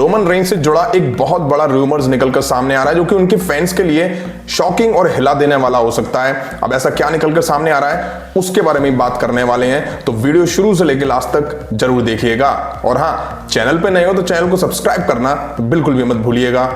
Roman Reigns से जुड़ा एक बहुत बड़ा रूमर्स निकलकर सामने आ रहा है जो कि उनके फैंस के लिए शॉकिंग और हिला देने वाला हो सकता है। अब ऐसा क्या निकलकर सामने आ रहा है उसके बारे में बात करने वाले हैं, तो वीडियो शुरू से लेकर लास्ट तक जरूर देखिएगा। और हाँ, चैनल पे नए हो तो चैनल को सब्सक्राइब करना बिल्कुल भी मत भूलिएगा।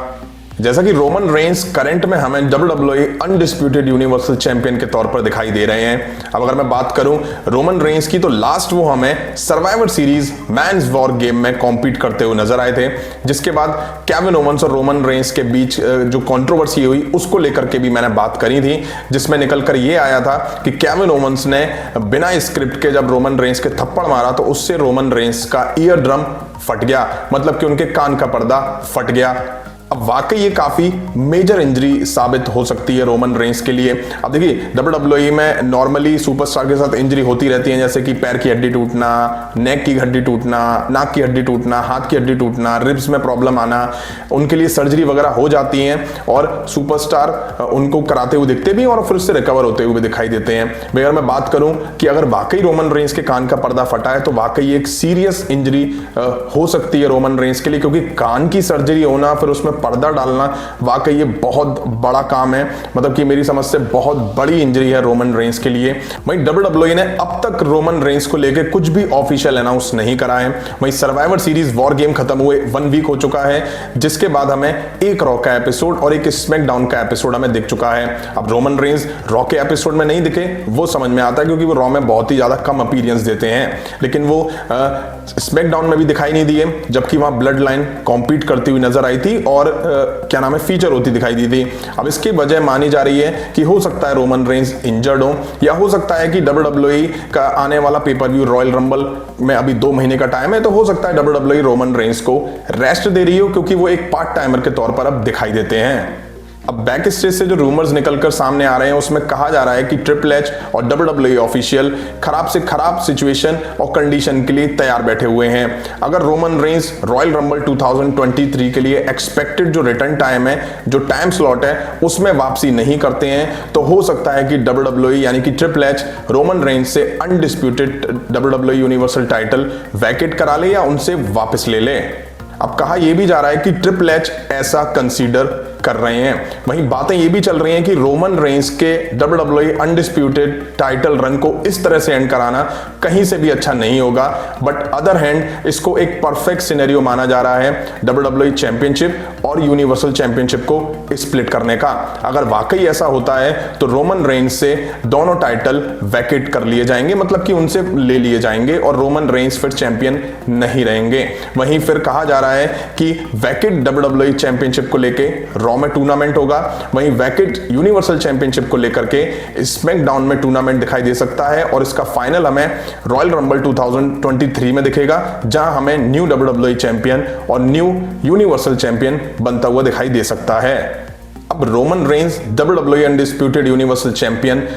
जैसा कि रोमन रेंज करंट में हमें WWE अनडिस्प्यूटेड यूनिवर्सल चैंपियन के तौर पर दिखाई दे रहे हैं। अब अगर मैं बात करूं रोमन रेंज की, तो लास्ट वो हमें survivor series men's war game में कॉम्पीट करते हुए नजर आए थे, जिसके बाद केविन ओवेंस और रोमन रेंज के बीच जो कंट्रोवर्सी हुई उसको लेकर के भी मैंने बात करी थी, जिसमें निकलकर ये आया था कि केविन ओवेंस ने बिना स्क्रिप्ट के जब रोमन रेंज के थप्पड़ मारा तो उससे रोमन रेंज का ईयर ड्रम फट गया, मतलब कि उनके कान का पर्दा फट गया। अब वाकई ये काफी मेजर इंजरी साबित हो सकती है रोमन रेंज के लिए। अब देखिए WWE में नॉर्मली सुपरस्टार के साथ इंजरी होती रहती है, जैसे कि पैर की हड्डी टूटना, नेक की हड्डी टूटना, नाक की हड्डी टूटना, हाथ की हड्डी टूटना, रिब्स में प्रॉब्लम आना, उनके लिए सर्जरी वगैरह हो जाती है और सुपरस्टार उनको कराते हुए दिखते भी और फिर उससे रिकवर होते हुए दिखाई देते हैं। अगर मैं बात करूं कि अगर वाकई रोमन रेंज के कान का पर्दा फटा है तो वाकई एक सीरियस इंजरी हो सकती है रोमन रेंज के लिए, क्योंकि कान की सर्जरी होना फिर उसमें पर्दा डालना वाकई ये बहुत बड़ा काम है, मतलब कि मेरी समझ से बहुत बड़ी इंजरी है रोमन रेंज के लिए। वहीं WWE ने अब तक रोमन रेंज को लेकर कुछ भी ऑफिशियल अनाउंस नहीं करा है। वहीं सर्वाइवर सीरीज वॉर गेम खत्म हुए 1 वीक हो चुका है, जिसके बाद हमें एक रॉ का एपिसोड और एक स्मैकडाउन का एपिसोड हमें दिख चुका है। अब रोमन रेंज रॉ के एपिसोड में नहीं दिखे वो समझ में आता है, क्योंकि वो रॉ में बहुत ही ज्यादा कम अपीयरेंस देते हैं, लेकिन वो स्मैकडाउन में भी दिखाई नहीं दिए, जबकि वहां ब्लड लाइन कॉम्पीट करती हुई नजर आई थी और क्या नाम है फीचर होती दिखाई दी थी। अब इसकी वजह मानी जा रही है कि हो सकता है रोमन रेंज इंजर्ड हो, या हो सकता है कि WWE का आने वाला पेपर व्यू रॉयल रंबल में अभी 2 महीने का टाइम है, तो हो सकता है WWE रोमन रेंज को रेस्ट दे रही हो, क्योंकि वो एक पार्ट टाइमर के तौर पर अब दिखाई देते हैं। अब बैक स्टेज से जो रूमर्स निकलकर सामने आ रहे हैं उसमें कहा जा रहा है कि ट्रिपल एच और WWE ऑफिशियल खराब से खराब सिचुएशन और कंडीशन के लिए तैयार बैठे हुए हैं। अगर रोमन रेंज रॉयल रंबल 2023 के लिए एक्सपेक्टेड जो रिटर्न टाइम है, जो टाइम स्लॉट है, उसमें वापसी नहीं करते हैं, तो हो सकता है कि WWE यानी कि ट्रिपल एच रोमन रेंज से अनडिस्प्यूटेड WWE यूनिवर्सल टाइटल वैकेट करा ले या उनसे वापस ले ले। अब कहा यह भी जा रहा है कि ट्रिपल एच ऐसा कंसीडर कर रहे हैं। वहीं बातें ये भी चल रही हैं कि रोमन रेंज के WWE अनडिस्प्यूटेड टाइटल रन को इस तरह से एंड कराना कहीं से भी अच्छा नहीं होगा, बट अदर हैंड इसको एक परफेक्ट सिनेरियो माना जा रहा है WWE चैंपियनशिप और यूनिवर्सल चैंपियनशिप को स्प्लिट करने का। अगर वाकई ऐसा होता है तो रोमन रेंज से दोनों टाइटल वैकेट कर लिए जाएंगे, मतलब कि उनसे ले लिए जाएंगे और रोमन रेंज फिर चैंपियन नहीं रहेंगे। वहीं फिर कहा जा रहा है कि वैकेट WWE चैंपियनशिप को लेके रॉ में टूर्नामेंट होगा, वहीं वैकेट यूनिवर्सल चैंपियनशिप को लेकर के स्मैकडाउन में टूर्नामेंट दिखाई दे सकता है और इसका फाइनल हमें रॉयल रंबल 2023 में दिखेगा, जहां हमें न्यू WWE चैंपियन और न्यू यूनिवर्सल चैंपियन बनता हुआ दिखाई दे सकता है। अब Roman Reigns WWE undisputed universal champion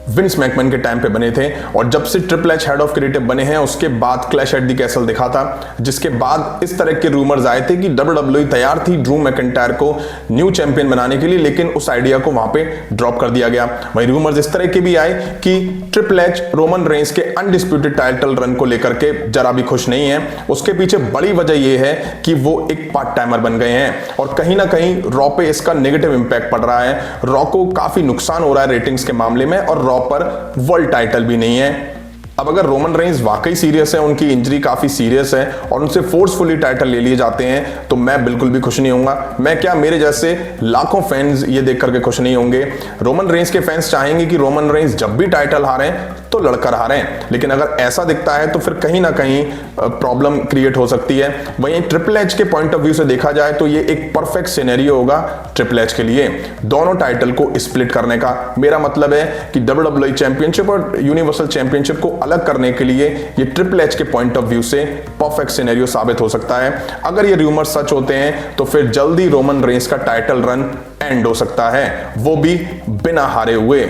Vince McMahon के टाइम पे बने थे और जब से triple H head of creative बने हैं उसके बाद क्लैश एट द कैसल दिखा था, जिसके बाद इस तरह के रूमर्स आए थे कि WWE तैयार थी ड्रू मैकिंटायर को न्यू चैंपियन बनाने के लिए, लेकिन उस आइडिया को वहां पे ड्रॉप कर दिया गया। वहीं रूमर्स इस तरह के भी आए कि ट्रिपल एच रोमन रेंज के अनडिस्प्यूटेड टाइटल रन को लेकर के जरा भी खुश नहीं है। उसके पीछे बड़ी वजह यह है कि वो एक पार्ट टाइमर बन गए हैं और कहीं ना कहीं रॉ पे इसका नेगेटिव इंपैक्ट पड़ रहा है। रॉ को काफी नुकसान हो रहा है रेटिंग्स के मामले में और रॉ पर वर्ल्ड टाइटल भी नहीं है। अब अगर रोमन रेंज वाकई सीरियस है, उनकी इंजरी काफी सीरियस है और उनसे फोर्सफुली टाइटल ले लिए जाते हैं, तो मैं बिल्कुल भी खुश नहीं होऊंगा। मैं क्या, मेरे जैसे लाखों फैंस ये देख करके खुश नहीं होंगे। रोमन रेंज के फैंस चाहेंगे कि रोमन रेंज जब भी टाइटल हारें तो लड़कर हारें, लेकिन अगर ऐसा दिखता है तो फिर कहीं ना कहीं प्रॉब्लम क्रिएट हो सकती है। वहीं ट्रिपल एच के पॉइंट ऑफ व्यू से देखा जाए तो ये एक परफेक्ट सिनेरियो होगा ट्रिपल एच के लिए, दोनों टाइटल को स्प्लिट करने का। मेरा मतलब है कि WWE चैंपियनशिप और यूनिवर्सल चैंपियनशिप को अलग करने के लिए ये ट्रिपल एच के पॉइंट ऑफ व्यू से परफेक्ट सिनेरियो साबित हो सकता है। अगर ये रूमर सच होते हैं तो फिर जल्दी रोमन रेंज का टाइटल रन एंड हो सकता है, वो भी बिना हारे हुए।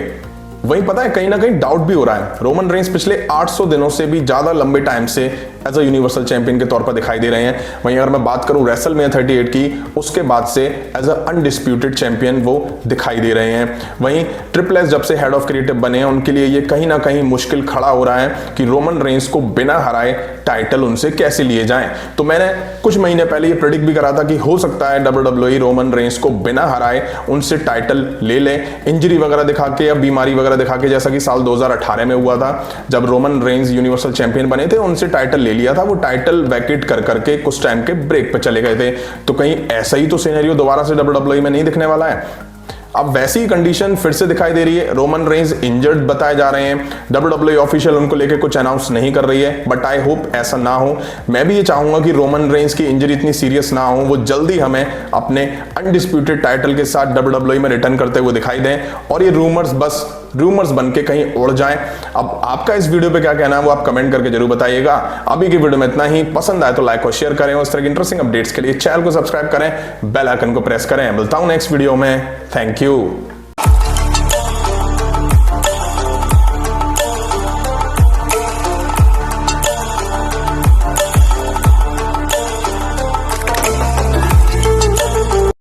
वहीं पता है कहीं ना कहीं डाउट भी हो रहा है, रोमन रेंज पिछले 800 दिनों से भी ज्यादा लंबे टाइम से एज अ यूनिवर्सल चैंपियन के तौर पर दिखाई दे रहे हैं। वहीं अगर मैं बात करूं रेसलमेनिया 38 की, उसके बाद से एज अ अनडिस्प्यूटेड चैंपियन वो दिखाई दे रहे हैं। वहीं ट्रिपल एच जब से हेड ऑफ क्रिएटिव बने हैं, उनके लिए ये कहीं ना कहीं मुश्किल खड़ा हो रहा है कि रोमन रेंस को बिना हराए टाइटल उनसे कैसे लिए जाएं। तो मैंने कुछ महीने पहले ये प्रेडिक्ट भी करा था कि हो सकता है WWE रोमन रेंस को बिना हराए उनसे टाइटल ले ले, इंजरी वगैरह दिखा के या बीमारी वगैरह दिखा के, जैसा कि साल 2018 में हुआ था जब रोमन रेंस यूनिवर्सल चैंपियन बने थे, उनसे टाइटल ले लिया था। वो टाइटल वैकेट कर करके कुछ टाइम के ब्रेक पे चले गए थे। तो कहीं ऐसा ही तो सिनेरियो दोबारा से WWE में नहीं दिखने वाला है। अब वैसी ही कंडीशन फिर से दिखाई दे रही है। रोमन रेंस इंजर्ड बताए जा रहे हैं, WWE ऑफिशियल उनको लेके कुछ अनाउंस नहीं कर रही है, बट आई होप ऐसा ना हो। मैं भी ये चाहूंगा कि रोमन रेंस की इंजरी इतनी सीरियस ना हो, वो जल्दी हमें अपने अनडिस्प्यूटेड टाइटल के साथ WWE में रिटर्न करते हुए दिखाई दें और ये रूमर्स बस रूमर्स बन के कहीं उड़ जाएं। अब आपका इस वीडियो पे क्या कहना है वो आप कमेंट करके जरूर बताइएगा। अभी की वीडियो में इतना ही। पसंद आए तो लाइक और शेयर करें और इस तरह की इंटरेस्टिंग अपडेट्स के लिए चैनल को सब्सक्राइब करें, बेल आइकन को प्रेस करें। मिलता हूं नेक्स्ट वीडियो में। Thank you.